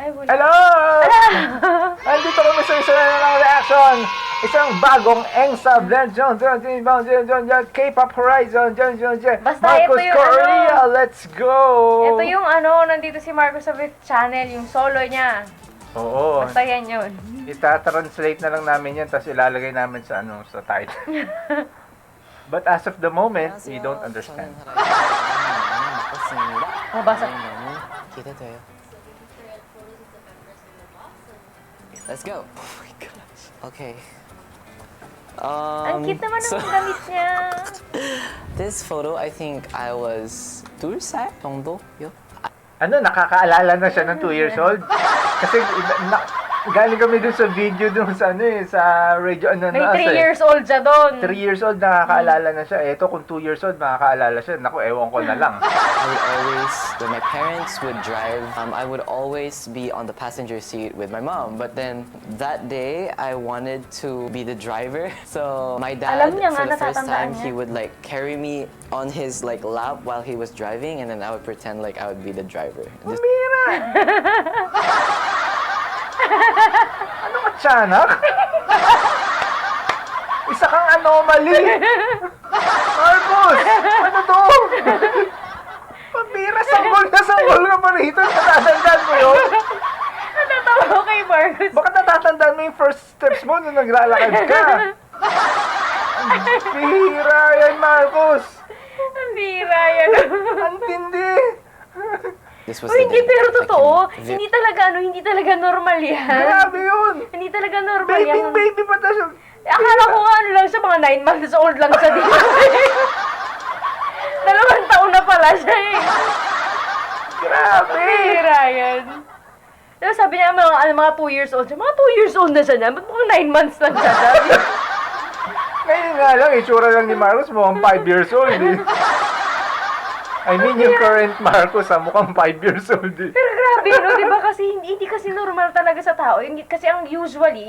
Hello! Andito kami sa isa na ng reaction. Isang bagong ENGSA blend. K-pop Horizon. Basta Marcos ito yung Korea, let's go! Ito yung nandito si Marcos sa fifth channel, yung solo niya. Oo. Basta yan yun. Ita-translate na lang namin yan, tapos ilalagay namin sa sa title. But as of the moment, we don't understand. Mabasa. Let's go. Oh my gosh. Okay. Ang cute naman ng gamit niya. This photo, I think I was 2살 정도? Nakakaalala na siya ng 2 years old? Kasi galing kami dun sa video dun sa sa radio. May 3 years old siya doon. 3 years old, nakakaalala na siya. Eto, kung 2 years old, nakakaalala siya. Naku, ewan ko na lang. I would always, when my parents would drive, I would always be on the passenger seat with my mom. But then, that day, I wanted to be the driver. So, my dad, for the first time, he would like carry me on his like lap while he was driving, and then I would pretend like I would be the driver. Mira! Ano ka, tiyanak? Isa kang anomaly! Marcos! Ano to? Pambira, sanggol ka pa rito. Natatandaan mo yun? Natatawa ko kay Marcos. Baka natatandaan mo yung first steps mo nung naglalakad ka. Ang bira yan, Marcos! Ang bira yan. Ang tindi! Hindi, pero totoo. Hindi talaga normal yan. Grabe yun! Hindi talaga normal yan. Baby pa siya. Akala ko nga lang siya, mga 9 months old lang siya dito. 2 taon na pala siya eh. Grabe! Bira yan. Diba sabi niya, mga 2 years old siya. Mga 2 years old na siya na. Ba't mukhang 9 months lang siya? Ngayon nga lang, itsura lang ni Marcos mukhang 5 years old eh. I mean, yung current Marcos, mukhang 5 years old eh. Pero grabe, no? Diba kasi hindi kasi normal talaga sa tao. Kasi ang usually,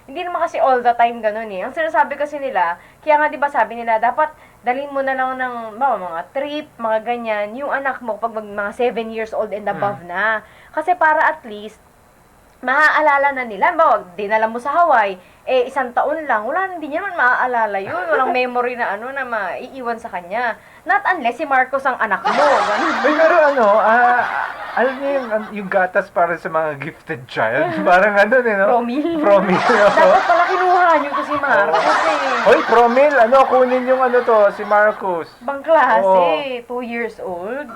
hindi naman kasi all the time ganun eh. Ang sinasabi kasi nila, kaya nga diba sabi nila, dapat dalhin mo na lang ng mga trip, mga ganyan, yung anak mo pag mga 7 years old and above na. Kasi para at least, maaalala na nila. Dinala mo sa Hawaii, 1 taon lang, hindi niya naman maaalala yun. Walang memory na na maiiwan sa kanya. Not unless si Marcos ang anak mo. Ganun. Pero alam niyo yung gatas para sa mga gifted child? Parang no? Promil. Dapat pala kinuha niyo to si Marcos eh. Hoy, Promil, kunin yung si Marcos. Ibang klase, 2 years old.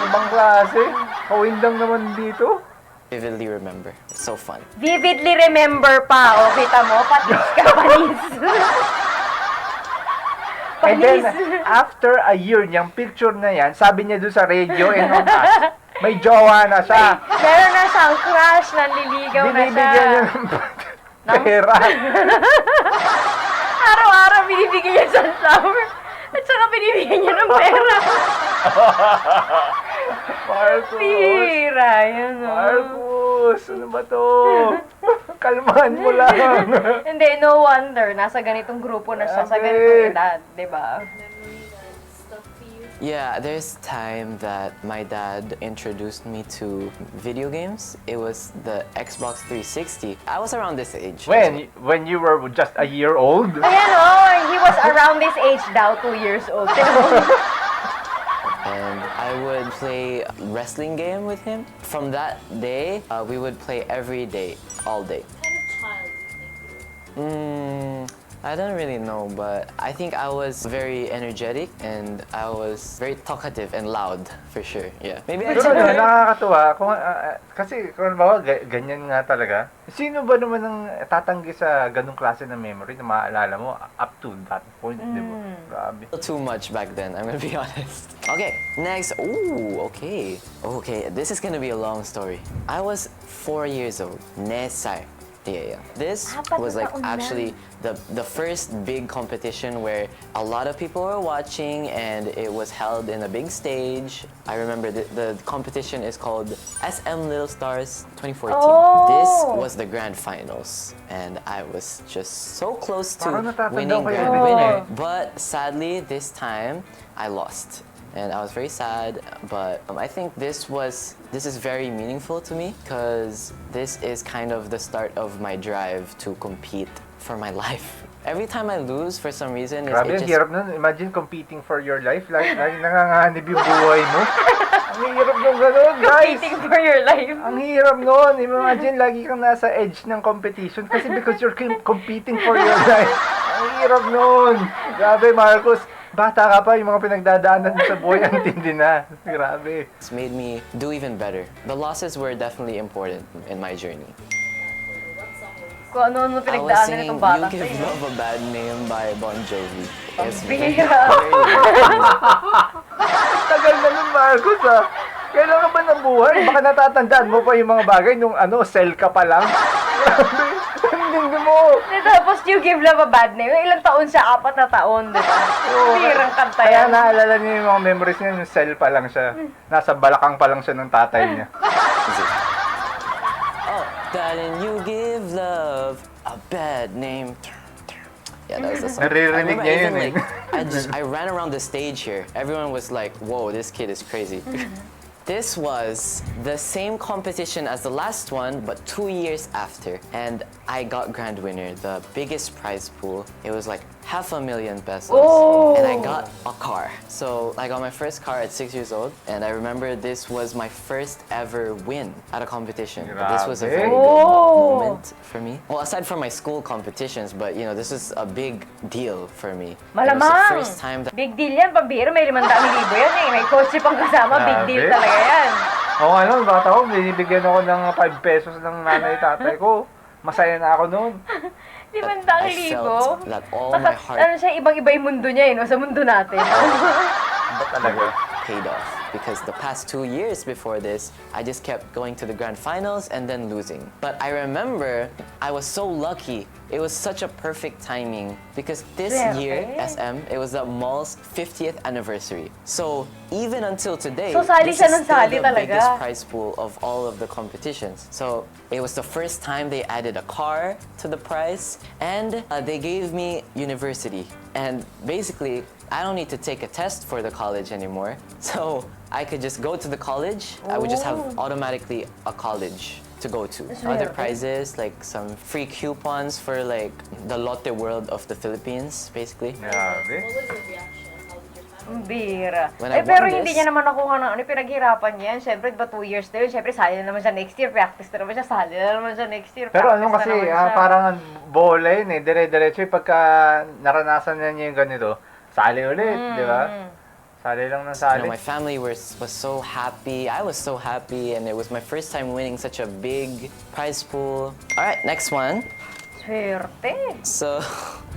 Ibang klase. Kawindang naman dito. Vividly remember. It's so fun. Vividly remember pa. O, kita mo, panis ka, panis. And then, after a year niyang picture na yan, sabi niya doon sa radio and on us, may jowa na siya. Meron na siyang crush, nanliligaw na siya. Binibigyan niya ng pera. Araw-araw binibigyan niya sunflower. At saka binibigyan niya ng pera. Marcos! Tira, yan o. Marcos! Ano ba to? Kalmahan mo lang. Hindi, no wonder. Nasa ganitong grupo na siya, sa ganitong edad, di ba? Yeah, there's time that my dad introduced me to video games. It was the Xbox 360. I was around this age. When you were just a year old? Ayan o, he was around this age daw, 2 years old. And I would play a wrestling game with him. From that day, we would play every day, all day. What kind of child do you think you were? I don't really know, but I think I was very energetic and I was very talkative and loud, for sure. Yeah. Maybe I Pero nakakatuwa. Kasi, kung bawa, ganyan nga talaga. Sino ba naman ang tatanggi sa ganung klase ng memory na maaalala mo up to that point, di ba? Grabe. too much back then, I'm gonna be honest. Okay, next. Ooh, okay. Okay, this is gonna be a long story. I was 4 years old. 4 살. Yeah. This was like actually the first big competition where a lot of people were watching and it was held in a big stage. I remember the competition is called SM Little Stars 2014. This was the grand finals and I was just so close to winning grand winner. But sadly, this time I lost. and I was very sad. But I think this is very meaningful to me because this is kind of the start of my drive to compete for my life. Every time I lose, for some reason, Grabe, ang hirap nun. Imagine competing for your life. Lagi nanganganib yung buhay mo. Ang hirap nung gano'n, guys. Competing for your life. Ang hirap nun. Imagine, lagi kang nasa edge ng competition kasi because you're competing for your life. Ang hirap nun. Grabe, Marcos. Bata ka pa, yung mga pinagdadaanan mo sa buhay, ang tindi na. Grabe. It's made me do even better. The losses were definitely important in my journey. Kung ano-ano I was pinagdaanan singing itong You batang Give sa'yo. Love a Bad Name by Bon Jovi. It's Bira. Tagal na nun, Marcos, ha? Kailan ka ba nabuhay? Baka natatandaan mo pa yung mga bagay nung cell ka pa lang. Grabe. Ang lindi mo. Tapos You Give Love a Bad Name. Ilang taon siya? 4 na taon, di ba? Birang kanta Kaya yan. naalala niyo yung mga memories niya, yung cell pa lang siya. Nasa balakang pa lang siya ng tatay niya. Oh, darling, you give love a bad name. Yeah, that was the song. Naririnig niya yun, even, I ran around the stage here. Everyone was like, whoa, this kid is crazy. This was the same competition as the last one, but 2 years after. And I got grand winner, the biggest prize pool. It was like 500,000 pesos. Oh. And I got a car. So I got my first car at 6 years old. And I remember this was my first ever win at a competition. This was a very Grabe. big Oh. moment for me. Well, aside from my school competitions, but you know, this was a big deal for me. And it was the Malamang. first time that Big deal yan, pambira. May 500,000 yan eh. May kotse pang kasama. Big deal Grabe. talaga yan. Oo nga nun, bata ko, binibigyan ako ng 5 pesos ng nanay-tatay ko. Masaya na ako noon. 500,000. I felt that all my heart Ano siya, ibang-iba yung mundo niya eh, no? Sa mundo natin. Ba talaga? paid off because the past 2 years before this, I just kept going to the grand finals and then losing. But I remember I was so lucky. It was such a perfect timing because this year, SM, it was the mall's 50th anniversary. So even until today, So, sali this siya is ng still sali the talaga. biggest prize pool of all of the competitions. So it was the first time they added a car to the prize, and they gave me university. And basically, I don't need to take a test for the college anymore. So I could just go to the college. I would just have automatically a college to go to. Other prizes, like some free coupons for like the Lotte World of the Philippines, basically. Grabe. What was your reaction? How did your family? Ang bira. When I Pero won hindi this- niya naman nakuha ng ano, pinaghirapan niya yan. Siyempre, diba 2 years na yun? Siyempre, sali na naman siya next year, practice na naman siya, sali na naman siya next year, Pero practice ano na kasi, naman siya. parang bola yun eh. Dire-diretso yung pagka naranasan na niya yung ganito, sali ulit, di ba? Sali lang ng You sali. know, my family was so happy. I was so happy, and it was my first time winning such a big prize pool. All right, next one. Swerte. So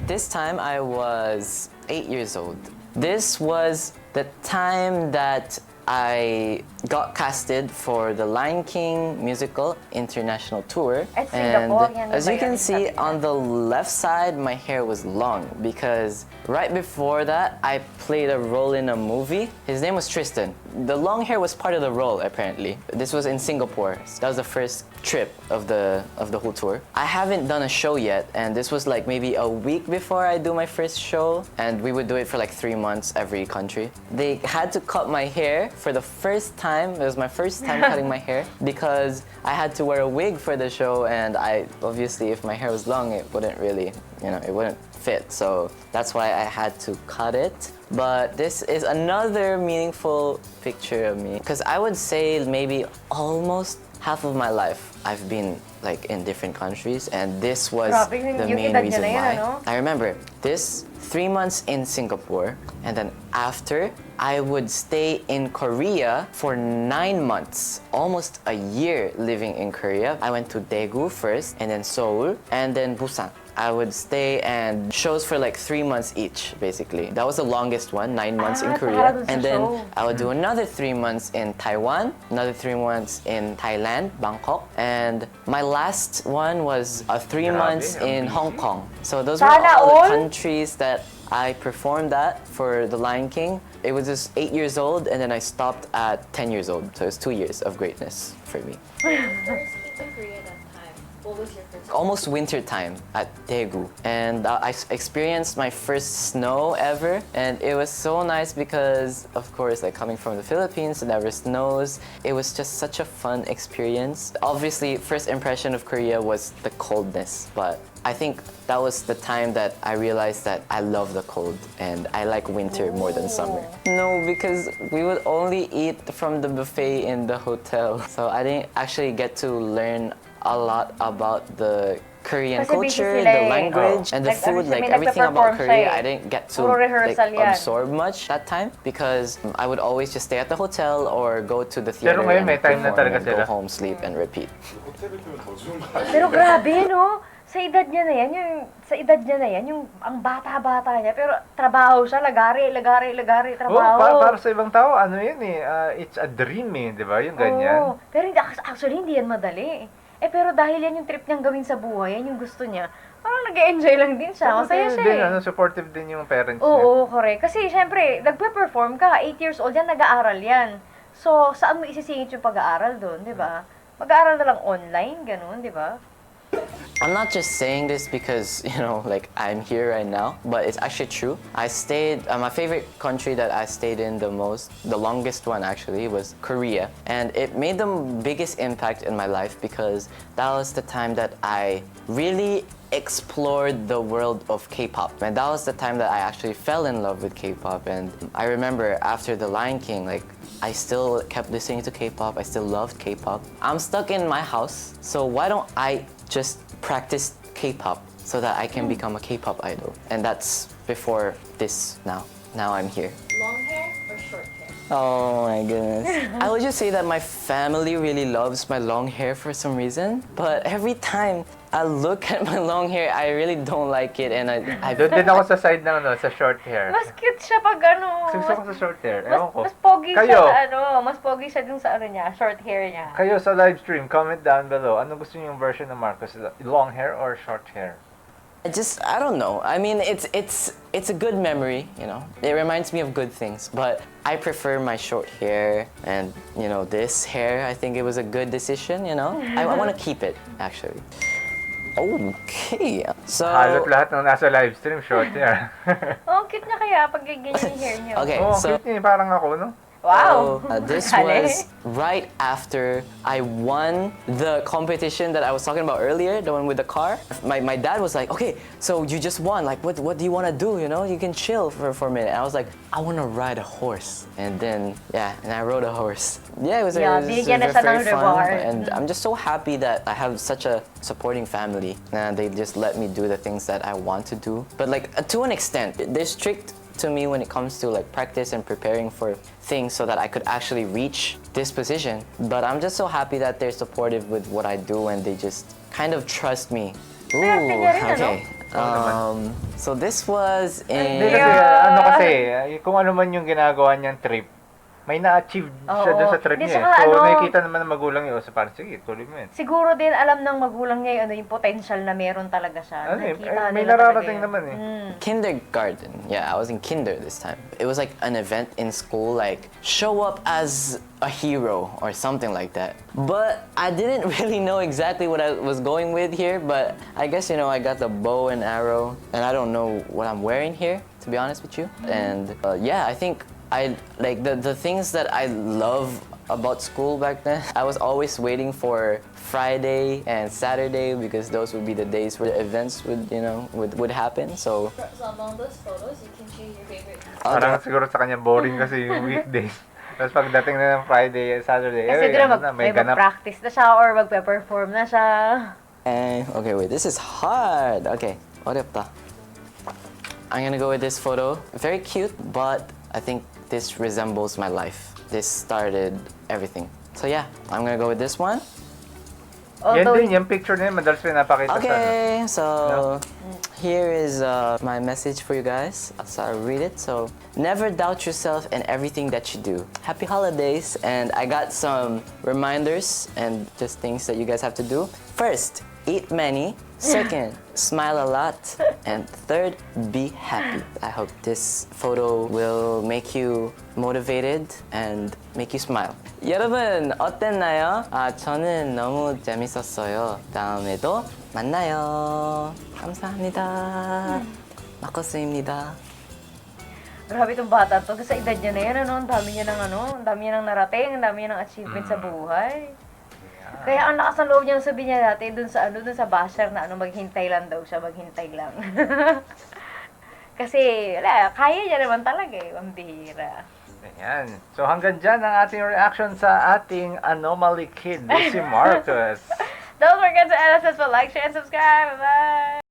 this time I was 8 years old. This was the time that I got casted for the Lion King musical international tour. At And Singapore, yan as ba you yan can yung see sabi niya? on the left side, my hair was long because right before that, I played a role in a movie. His name was Tristan. The long hair was part of the role, apparently. This was in Singapore. That was the first trip of the whole tour. I haven't done a show yet, and this was like maybe a week before I do my first show, and we would do it for like 3 months every country. They had to cut my hair for the first time. It was my first time cutting my hair because I had to wear a wig for the show, and I obviously, if my hair was long, it wouldn't really, it wouldn't fit. So that's why I had to cut it. But this is another meaningful picture of me because I would say maybe almost half of my life I've been like in different countries, and this was Grabe, yung the main edad niya reason na yan, why. ano? I remember this 3 months in Singapore, and then after I would stay in Korea for 9 months, almost a year living in Korea. I went to Daegu first, and then Seoul, and then Busan. I would stay and shows for like 3 months each, basically. That was the longest one, 9 months in Ah, Korea. para dun sa And then show. I would do another 3 months in Taiwan, another 3 months in Thailand, Bangkok, and my last one was 3 months in Hong Kong. So those were Sana all all? the countries that I performed at for The Lion King. It was just 8 years old, and then I stopped at 10 years old. So it was 2 years of greatness for me. Where's Keep in Korea that time? What was your first? Almost winter time at Daegu, and I experienced my first snow ever, and it was so nice because, of course, like coming from the Philippines, it never snows. It was just such a fun experience. Obviously, first impression of Korea was the coldness, but I think that was the time that I realized that I love the cold and I like winter more than summer. No, because we would only eat from the buffet in the hotel, so I didn't actually get to learn a lot about the Korean Kasi busy culture, sila the eh. language, and the Like, food, may like everything about nagpe-perform siya Korea. eh. I didn't get to Puro like, rehearsal yan. absorb much that time because I would always just stay at the hotel or go to the theater ngayon and may time na perform talaga and go sila. home, sleep, and repeat. Pero grabe, no? Sa edad niya na yan, yung ang bata-bata niya, pero trabaho siya, lagari, trabaho. Para sa ibang tao, ano yun eh, it's a dream eh, di ba? Yung ganyan. Oo. Pero actually, hindi yan madali. Pero dahil yan yung trip niyang gawin sa buhay, yan yung gusto niya, parang nag-enjoy lang din siya. Masaya siya din, eh. supportive din yung parents niya. Oo, correct. Kasi syempre, nagpe-perform ka, 8 years old yan, nag-aaral yan. So, saan mo isisingit yung pag-aaral doon, di ba? Mag-aaral na lang online, ganun, di ba? I'm not just saying this because, you know, like I'm here right now, but it's actually true. I stayed, my favorite country that I stayed in the longest one actually, was Korea. And it made the biggest impact in my life because that was the time that I really explored the world of K-pop. And that was the time that I actually fell in love with K-pop. And I remember after The Lion King, like, I still kept listening to K-pop. I still loved K-pop. I'm stuck in my house, so why don't I just practice K-pop so that I can become a K-pop idol? And that's before this now. Now I'm here. Long hair or short hair? Oh my goodness. I would just say that my family really loves my long hair for some reason, but every time I look at my long hair, I really don't like it, and I Doon din ako sa side ng sa short hair. Mas cute siya pag ano. Gusto ko sa short hair. Ewan ko. Mas pogi Kayo? siya sa mas pogi siya dun sa niya, short hair niya. Kayo sa live stream, comment down below. Ano gusto niyo yung version ng Marcos? Long hair or short hair? I don't know. I mean, it's a good memory, you know. It reminds me of good things, but I prefer my short hair and, you know, this hair. I think it was a good decision, you know. I want to keep it, actually. Okay. So, Halos lahat ng nasa live stream, short hair. Oh, cute na kaya pag ganyan yung hair niya. okay, Oh, so cute niya, parang ako, no? Wow! this Galing. was right after I won the competition that I was talking about earlier, the one with the car. My dad was like, okay, so you just won. Like, what do you want to do? You know, you can chill for a minute. And I was like, I want to ride a horse. And then, yeah, and I rode a horse. Yeah, it was, Yeah, it was bigyan na siya ng very fun. reward. And I'm just so happy that I have such a supporting family. And they just let me do the things that I want to do. But like, to an extent, they're strict to me when it comes to like practice and preparing for things so that I could actually reach this position. But I'm just so happy that they're supportive with what I do and they just kind of trust me. Ooh, Swerte niya rin, okay. So this was Hindi in... kasi, ano kasi, kung ano man yung ginagawa niyang trip, may na-achieve siya Oo. doon sa trip Hindi, niya. saka So, ano, nakikita naman ng magulang yun. So, parang, sige, tuloy mo yun. Siguro din alam ng magulang niya yung potential na meron talaga siya. Ano eh, Nakita may nila nararating talaga naman eh. Kindergarten. Yeah, I was in kinder this time. It was like an event in school, like show up as a hero or something like that. But I didn't really know exactly what I was going with here, but I guess, you know, I got the bow and arrow, and I don't know what I'm wearing here, to be honest with you. And yeah, I think I like the things that I love about school back then. I was always waiting for Friday and Saturday because those would be the days where the events would, you know, would happen. So So among those photos, you can choose your favorite. Parang siguro sa kanya boring kasi yung weekdays. Tapos pagdating na ng Friday, Saturday, Kasi siguro may ganap. mag-practice na siya or magpe-perform na siya. okay, wait, this is hard. Okay, 어렵다. I'm gonna go with this photo. Very cute, but I think this resembles my life. This started everything. So yeah, I'm gonna go with this one. Yan Although, din, yung picture na yun, madalas pinapakita sa ano. Okay, so here is my message for you guys. So I'll read it. So, never doubt yourself and everything that you do. Happy holidays, and I got some reminders and just things that you guys have to do. First, eat many. Second, smile a lot. And third, be happy. I hope this photo will make you motivated and make you smile. 여러분, 어땠나요? 저는 너무 재밌었어요. 다음에도 만나요. 감사합니다. 마커스입니다. Grabe itong bata to. Sa edad niya na yan, ano, ang dami niya ng ang dami niya ng narating, ang dami niya ng achievement sa buhay. Kaya ang lakas ng loob niya sabihin niya dati dun sa basher na maghintay lang daw siya, maghintay lang. Kasi, wala, kaya niya naman talaga eh, pambihira. Ayan. So hanggang dyan ang ating reaction sa ating anomaly kid, si Marcus. Don't forget to add us to like, share, and subscribe. Bye!